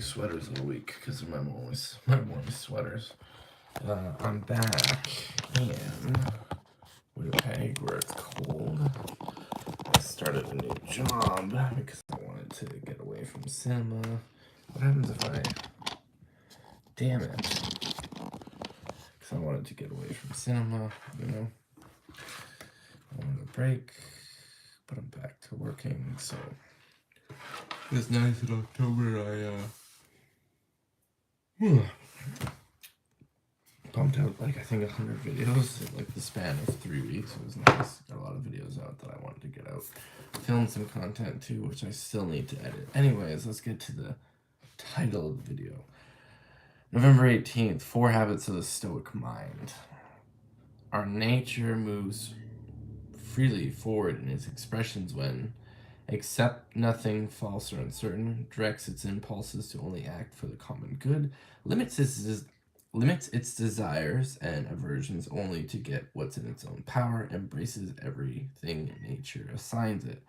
sweaters all week because of my warm sweaters. I'm back in Winnipeg where it's cold. I started a new job because I wanted to get away from cinema. What happens if I... Damn it. Because I wanted to get away from cinema, you know. I wanted a break, but I'm back to working, so... It's nice in October, I pumped out, I think 100 videos in, the span of 3 weeks. It was nice. Got a lot of videos out that I wanted to get out. Filmed some content, too, which I still need to edit. Anyways, let's get to the title of the video. November 18th, 4 Habits of the Stoic Mind. Our nature moves freely forward in its expressions when accept nothing false or uncertain, directs its impulses to only act for the common good, limits its desires and aversions only to get what's in its own power, embraces everything nature assigns it.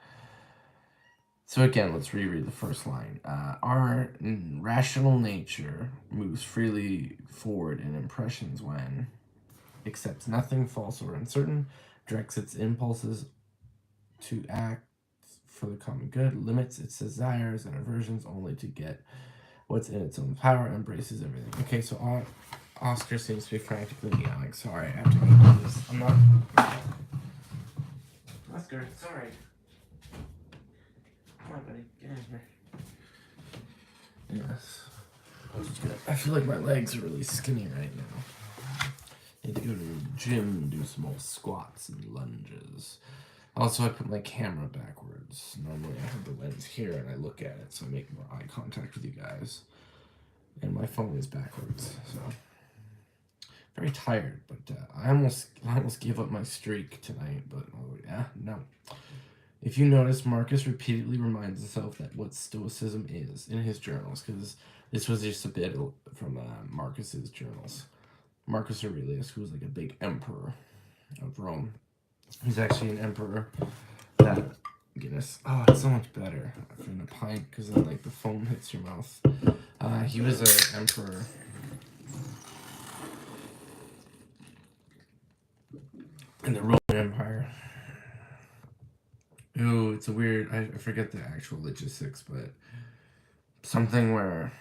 So again, let's reread the first line. Our rational nature moves freely forward in impressions when accepts nothing false or uncertain, directs its impulses to act for the common good, limits its desires and aversions only to get what's in its own power, embraces everything. Okay, so Oscar seems to be frantically yelling. Sorry, I have to go do this. I'm not... Oscar, sorry. Come on, buddy. Get in here. Yes. I feel like my legs are really skinny right now. I need to go to the gym and do some more squats and lunges. Also, I put my camera backwards. Normally I have the lens here and I look at it, so I make more eye contact with you guys. And my phone is backwards, so... Very tired, but I almost gave up my streak tonight, but no. If you notice, Marcus repeatedly reminds himself that what Stoicism is in his journals, because this was just a bit from Marcus's journals. Marcus Aurelius, who was like a big emperor of Rome. He's actually an emperor that, goodness, it's so much better from the pint because then the foam hits your mouth. He was an emperor in the Roman Empire. Ooh, it's a weird, I forget the actual logistics, but something where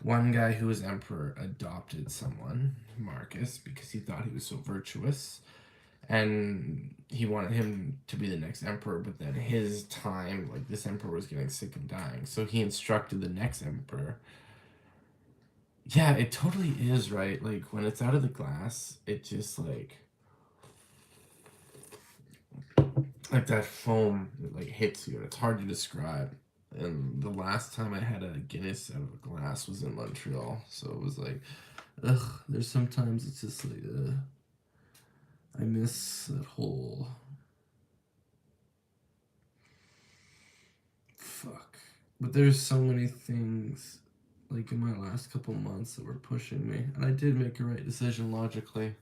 one guy who was emperor adopted someone, Marcus, because he thought he was so virtuous, and he wanted him to be the next emperor, but then his time, this emperor was getting sick and dying, so he instructed the next emperor. Yeah, it totally is, right? When it's out of the glass, it just, that foam, it hits you, and it's hard to describe. And the last time I had a Guinness out of a glass was in Montreal. So it was there's sometimes it's just I miss that whole... Fuck. But there's so many things, in my last couple months that were pushing me. And I did make a right decision logically.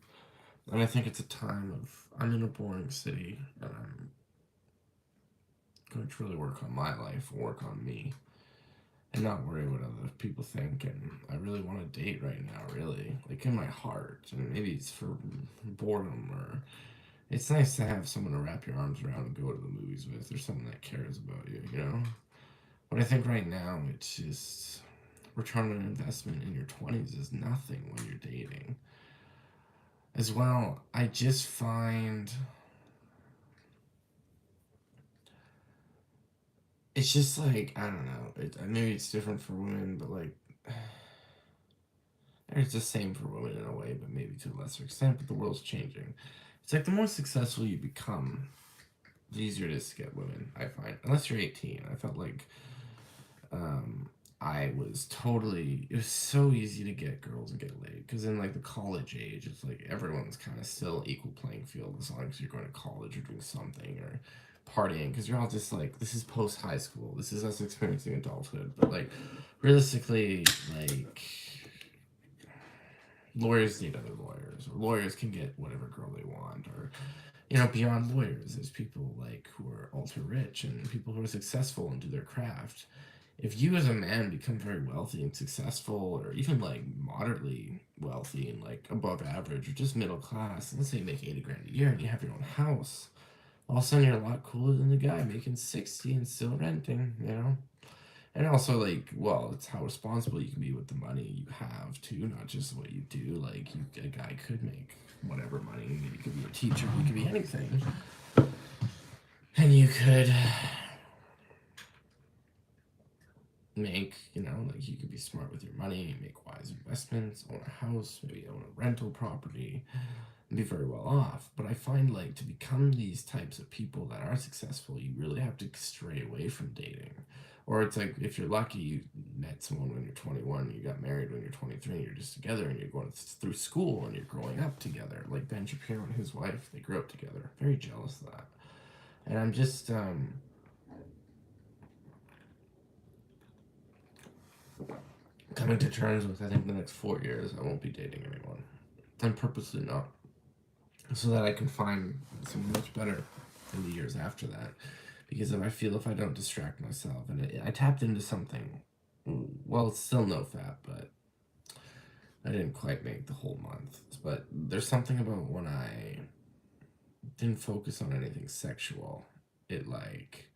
And I think it's a time of, I'm in a boring city, and I'm going to really work on my life, work on me, and not worry what other people think. And I really want to date right now, really, in my heart. And maybe it's for boredom, or it's nice to have someone to wrap your arms around and go to the movies with, or someone that cares about you, you know? But I think right now it's just return on investment in your 20s is nothing when you're dating. As well, I just find it's just I don't know, maybe it's different for women, but it's the same for women in a way, but maybe to a lesser extent, but the world's changing. It's the more successful you become, the easier it is to get women, I find. Unless you're 18. I felt I was it was so easy to get girls and get laid, because in the college age, it's everyone's kind of still equal playing field as long as you're going to college or doing something or partying, because you're all just this is post high school, this is us experiencing adulthood. But realistically, lawyers need other lawyers, or lawyers can get whatever girl they want, or beyond lawyers, there's people like who are ultra rich and people who are successful and do their craft. If you as a man become very wealthy and successful, or even like moderately wealthy and like above average or just middle class, let's say you make 80 grand a year and you have your own house, all of a sudden you're a lot cooler than the guy making 60 and still renting. And also, like, well, it's how responsible you can be with the money you have too, not just what you do. Like, a guy could make whatever money. You could be a teacher, you could be anything, and you could make, like, you could be smart with your money, make wise investments, own a house, maybe own a rental property, and be very well off. But I find, like, to become these types of people that are successful, you really have to stray away from dating. Or it's like, if you're lucky, you met someone when you're 21, you got married when you're 23, and you're just together, and you're going through school, and you're growing up together. Like Ben Shapiro and his wife, they grew up together. Very jealous of that. And I'm just, coming to terms with, I think, the next 4 years, I won't be dating anyone. And purposely not. So that I can find someone much better in the years after that. Because if I don't distract myself, and I tapped into something, well, it's still no fap, but I didn't quite make the whole month. But there's something about when I didn't focus on anything sexual, it like,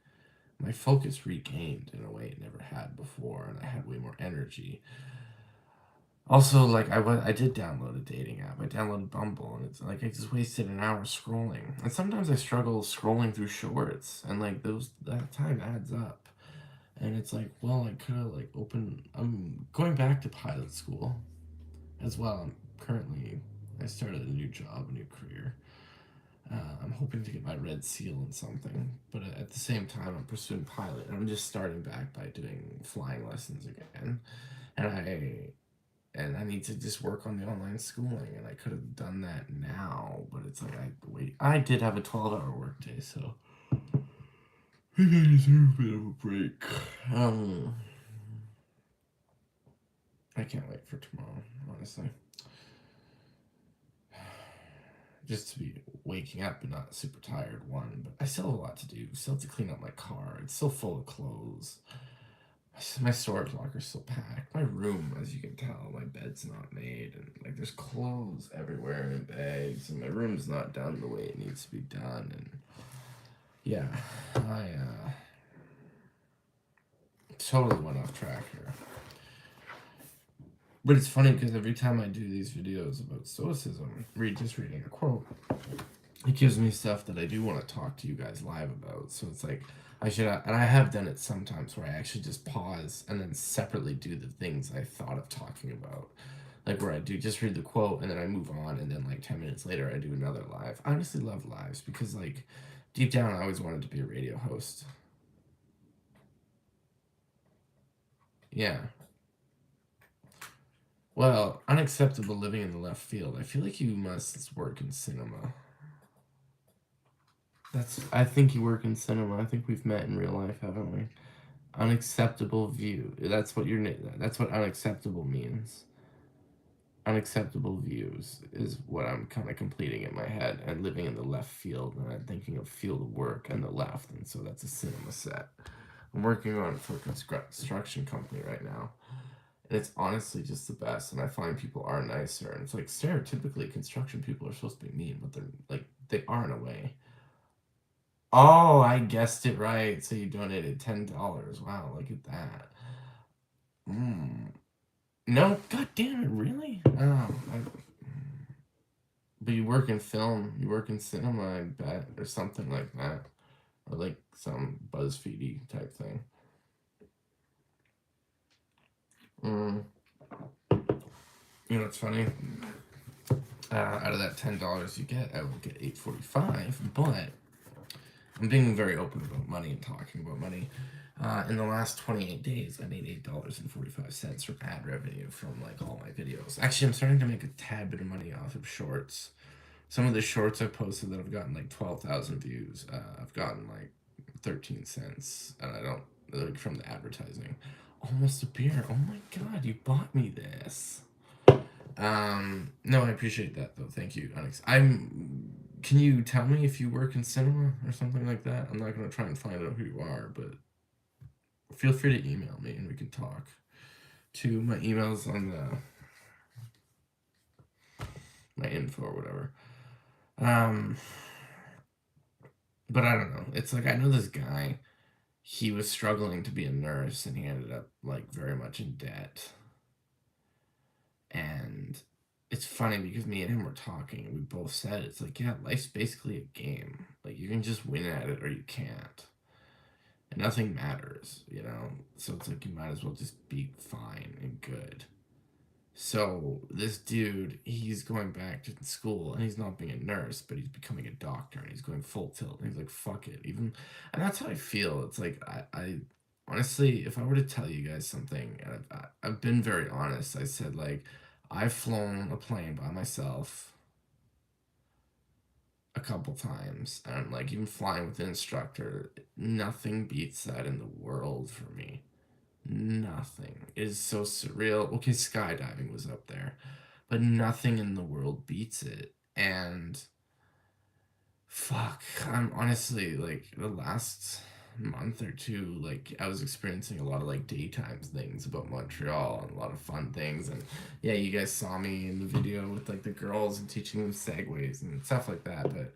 my focus regained in a way it never had before, and I had way more energy. Also, like, I did download a dating app. I downloaded Bumble, and it's like I just wasted an hour scrolling. And sometimes I struggle scrolling through shorts, and like that time adds up. And it's like, well, I could have like I'm going back to pilot school as well. I started a new job, a new career. I'm hoping to get my red seal in something, but at the same time, I'm pursuing pilot. And I'm just starting back by doing flying lessons again, and I need to just work on the online schooling, and I could have done that now, but it's like I did have a 12-hour workday, so I think I deserve a bit of a break. I can't wait for tomorrow, honestly. Just to be waking up and not super tired, one, but I still have a lot to do. Still have to clean up my car. It's still full of clothes. My storage locker's still packed. My room, as you can tell, my bed's not made, and like there's clothes everywhere in bags, and my room's not done the way it needs to be done. And yeah, I totally went off track here. But it's funny because every time I do these videos about stoicism, reading a quote, it gives me stuff that I do want to talk to you guys live about. So it's like, and I have done it sometimes where I actually just pause and then separately do the things I thought of talking about. Like where I do just read the quote and then I move on, and then like 10 minutes later I do another live. I honestly love lives because like deep down I always wanted to be a radio host. Yeah. Well, unacceptable living in the left field. I feel like you must work in cinema. I think you work in cinema. I think we've met in real life, haven't we? Unacceptable view. That's what unacceptable means. Unacceptable views is what I'm kind of completing in my head, and living in the left field, and I'm thinking of field of work and the left, and so that's a cinema set. I'm working on it for a construction company right now, and it's honestly just the best, and I find people are nicer, and it's like stereotypically construction people are supposed to be mean, but they are in a way. Oh, I guessed it right. So you donated $10. Wow, look at that. No, god damn it, really? But you work in film, you work in cinema, I bet, or something like that. Or like some BuzzFeedy type thing. You know what's funny? Out of that $10 you get, I will get $8.45, but I'm being very open about money and talking about money. In the last 28 days, I made $8.45 from ad revenue from like all my videos. Actually, I'm starting to make a tad bit of money off of shorts. Some of the shorts I posted that have gotten like 12,000 views, I've gotten like 13 cents, and I don't like from the advertising. Almost a beer. Oh my god, you bought me this. No, I appreciate that though. Thank you, Onyx. I'm Can you tell me if you work in cinema or something like that? I'm not gonna try and find out who you are, but feel free to email me and we can talk. To my emails on my info or whatever. Um, but I don't know. It's like I know this guy. He was struggling to be a nurse, and he ended up like very much in debt. And it's funny because me and him were talking, and we both said it's like, yeah, life's basically a game. Like you can just win at it or you can't, and nothing matters, you know. So it's like you might as well just be fine and good. So this dude, he's going back to school and he's not being a nurse, but he's becoming a doctor and he's going full tilt. And he's like, fuck it. Even and that's how I feel. It's like I honestly, if I were to tell you guys something, and I've been very honest, I said like I've flown a plane by myself a couple times, and like even flying with an instructor, nothing beats that in the world for me. Nothing. It is so surreal. Okay, skydiving was up there, but nothing in the world beats it. And fuck, I'm honestly like the last month or two, like I was experiencing a lot of like daytime things about Montreal and a lot of fun things. And yeah, you guys saw me in the video with like the girls and teaching them segues and stuff like that. But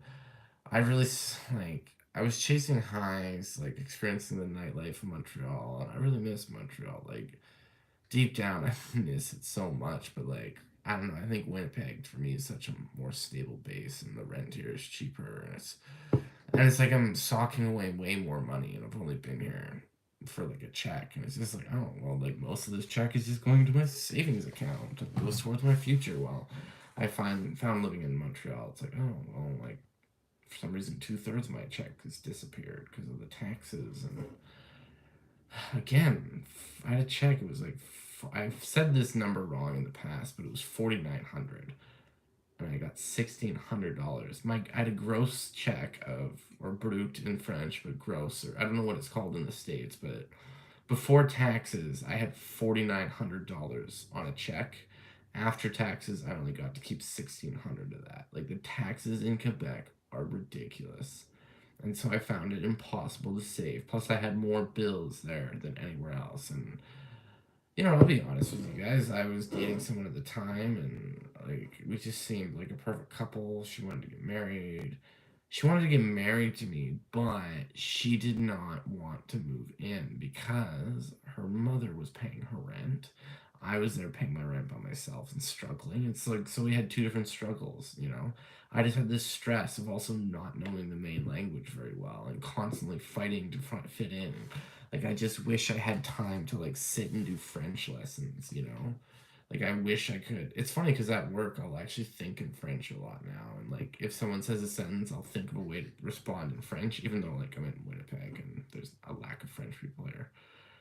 I really like I was chasing highs, like experiencing the nightlife of Montreal, and I really miss Montreal. Like deep down, I miss it so much, but like I don't know. I think Winnipeg for me is such a more stable base, and the rent here is cheaper, and it's like I'm socking away way more money, and I've only been here for like a check, and it's just like oh well, like most of this check is just going to my savings account. It goes towards my future. Well, I found living in Montreal. It's like oh well, like for some reason 2/3 of my check has disappeared because of the taxes and again, I had a check. It was like I've said this number wrong in the past, but it was 4,900, and I got $1,600. I had a gross check of or brut in French, but gross or I don't know what it's called in the states, but before taxes, I had $4,900 on a check. After taxes, I only got to keep 1,600 of that. Like the taxes in Quebec are ridiculous. And so I found it impossible to save. Plus, I had more bills there than anywhere else. And, you know, I'll be honest with you guys, I was dating someone at the time, and, like, we just seemed like a perfect couple. She wanted to get married. She wanted to get married to me, but she did not want to move in because her mother was paying her rent. I was there paying my rent by myself and struggling. It's like, so we had two different struggles, you know? I just had this stress of also not knowing the main language very well and constantly fighting to fit in. Like, I just wish I had time to, like, sit and do French lessons, you know? Like I wish I could. It's funny because at work I'll actually think in French a lot now, and like if someone says a sentence, I'll think of a way to respond in French, even though like I'm in Winnipeg and there's a lack of French people here.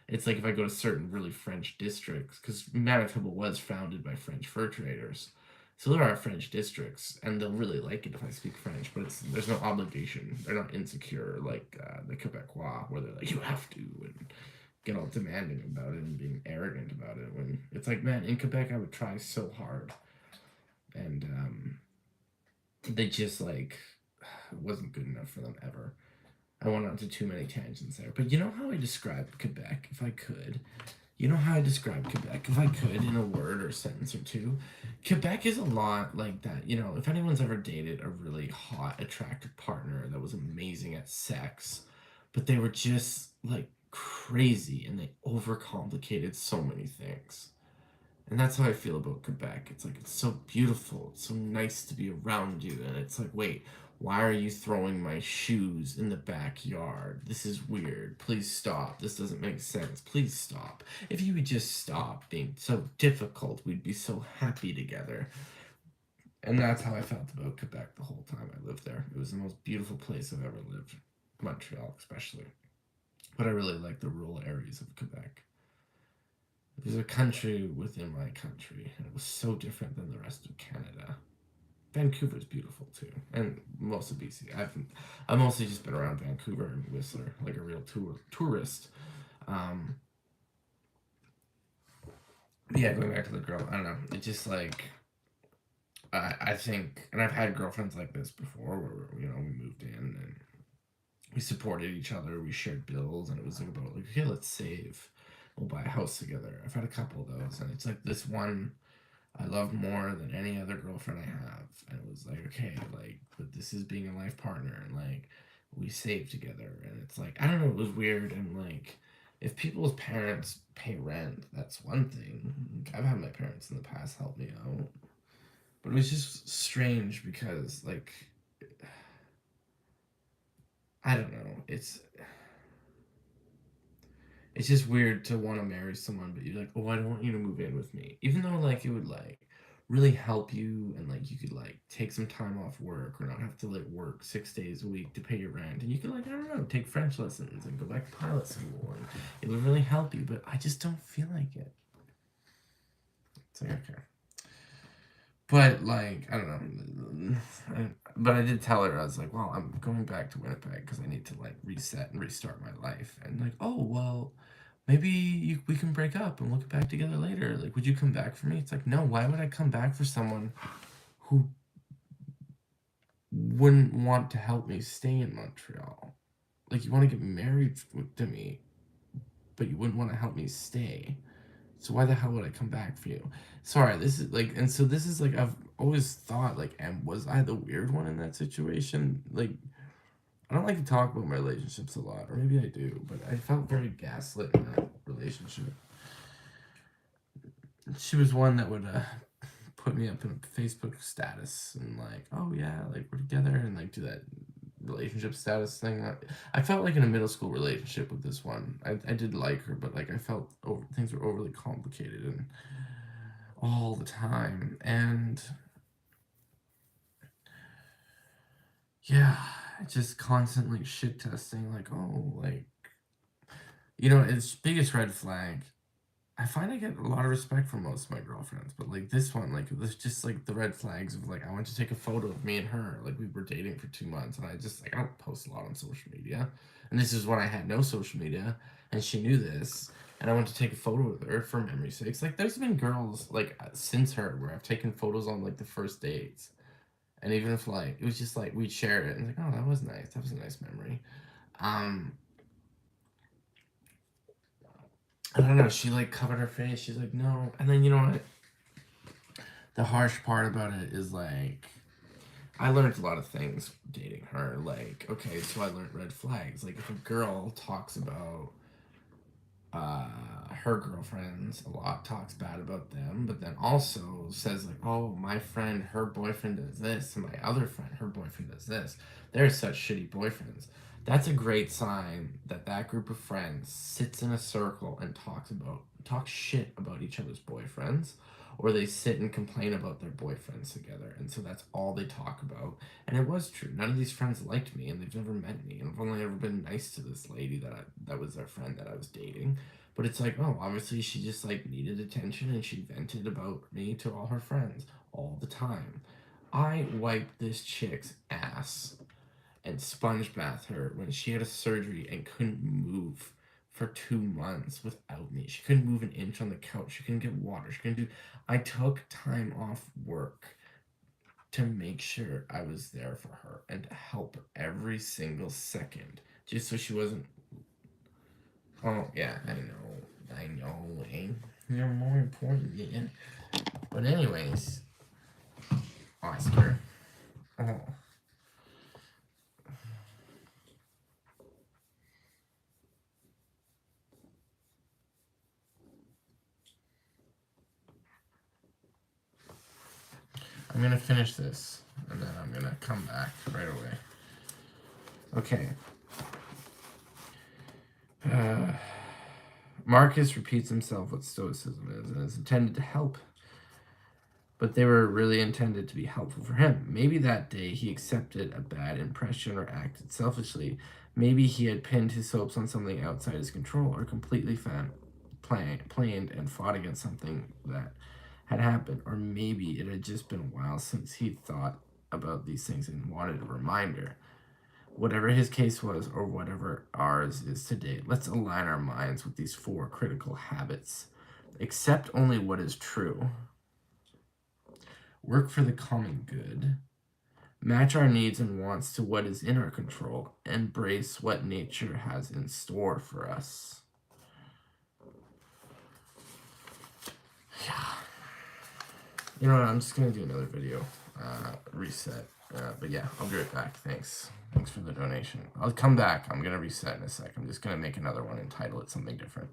It's like if I go to certain really French districts, because Manitoba was founded by French fur traders, so there are French districts, and they'll really like it if I speak French. But there's no obligation. They're not insecure like the Quebecois, where they're like you have to, and get all demanding about it and being arrogant about it. When it's like, man, in Quebec, I would try so hard, and they just like it wasn't good enough for them ever. I went on to too many tangents there, but you know how I describe Quebec, if I could. You know how I describe Quebec, if I could, in a word or a sentence or two. Quebec is a lot like that. You know, if anyone's ever dated a really hot, attractive partner that was amazing at sex, but they were just like crazy and they overcomplicated so many things. And that's how I feel about Quebec. It's like it's so beautiful. It's so nice to be around you. And it's like, wait, why are you throwing my shoes in the backyard? This is weird. Please stop. This doesn't make sense. Please stop. If you would just stop being so difficult, we'd be so happy together. And that's how I felt about Quebec the whole time I lived there. It was the most beautiful place I've ever lived. Montreal, especially. But I really like the rural areas of Quebec. It was a country within my country, and it was so different than the rest of Canada. Vancouver's beautiful too, and most of BC. I've mostly just been around Vancouver and Whistler, like a real tourist. Um, yeah, going back to the girl, I don't know. It just like I think, and I've had girlfriends like this before, where we moved in and we supported each other, we shared bills, and it was like about like, okay, let's save, we'll buy a house together. I've had a couple of those, and it's like this one I love more than any other girlfriend I have, and it was like, okay, like, but this is being a life partner, and like we save together, and it's like, I don't know, it was weird. And like, if people's parents pay rent, that's one thing. I've had my parents in the past help me out, but it was just strange because, like, I don't know. It's just weird to want to marry someone, but you're like, oh, I don't want you to move in with me, even though like it would like really help you, and like you could like take some time off work or not have to like work 6 days a week to pay your rent, and you could like, I don't know, take French lessons and go back to pilot school, and it would really help you. But I just don't feel like it. It's like, okay. But like, I don't know. But I did tell her, I was like, well, I'm going back to Winnipeg because I need to like reset and restart my life. And like, oh well, maybe we can break up and we'll get back together later. Like, would you come back for me? It's like, no. Why would I come back for someone who wouldn't want to help me stay in Montreal? Like, you want to get married to me, but you wouldn't want to help me stay. So why the hell would I come back for you? Sorry, this is like, and so this is like, I've always thought like, and was I the weird one in that situation? Like, I don't like to talk about my relationships a lot, or maybe I do, but I felt very gaslit in that relationship. She was one that would put me up in a Facebook status and like, oh yeah, like we're together, and like do that relationship status thing. I felt like in a middle school relationship with this one. I did like her, but like I felt things were overly complicated and all the time. And yeah, just constantly shit testing, like, oh, like, its biggest red flag. I find I get a lot of respect from most of my girlfriends, but like this one, like, there's just like the red flags of like, I went to take a photo of me and her, like we were dating for 2 months, and I just like, I don't post a lot on social media, and this is when I had no social media, and she knew this, and I went to take a photo with her for memory's sakes. Like, there's been girls like since her where I've taken photos on like the first dates, and even if like it was just like we'd share it and like, oh, that was nice, that was a nice memory. Um, I don't know. She like covered her face. She's like, no. And then you know what? The harsh part about it is like, I learned a lot of things dating her. Like, okay, so I learned red flags. Like, if a girl talks about uh, her girlfriends a lot, talks bad about them, but then also says like, oh, my friend, her boyfriend does this, and my other friend, her boyfriend does this. They're such shitty boyfriends. That's a great sign that that group of friends sits in a circle and talks shit about each other's boyfriends, or they sit and complain about their boyfriends together, and so that's all they talk about. And it was true. None of these friends liked me, and they've never met me, and I've only ever been nice to this lady that was their friend that I was dating. But it's like, oh, obviously she just like needed attention, and she vented about me to all her friends all the time. I wiped this chick's ass and sponge bath her when she had a surgery and couldn't move for 2 months without me. She couldn't move an inch on the couch. She couldn't get water. She couldn't do. I took time off work to make sure I was there for her and to help her every single second, just so she wasn't. Oh yeah, I know, eh? You're more important, yeah. But anyways, Oscar. Oh. I'm gonna finish this, and then I'm gonna come back right away. Okay. Marcus repeats himself what Stoicism is, and is intended to help, but they were really intended to be helpful for him. Maybe that day he accepted a bad impression or acted selfishly. Maybe he had pinned his hopes on something outside his control, or completely planned and fought against something that had happened. Or maybe it had just been a while since he thought about these things and wanted a reminder. Whatever his case was, or whatever ours is today, let's align our minds with these 4 critical habits. Accept only what is true. work for the common good, match our needs and wants to what is in our control, embrace what nature has in store for us. Yeah. You know what, I'm just going to do another video, reset. But yeah, I'll be right back. Thanks for the donation. I'll come back. I'm going to reset in a sec. I'm just going to make another one and title it something different.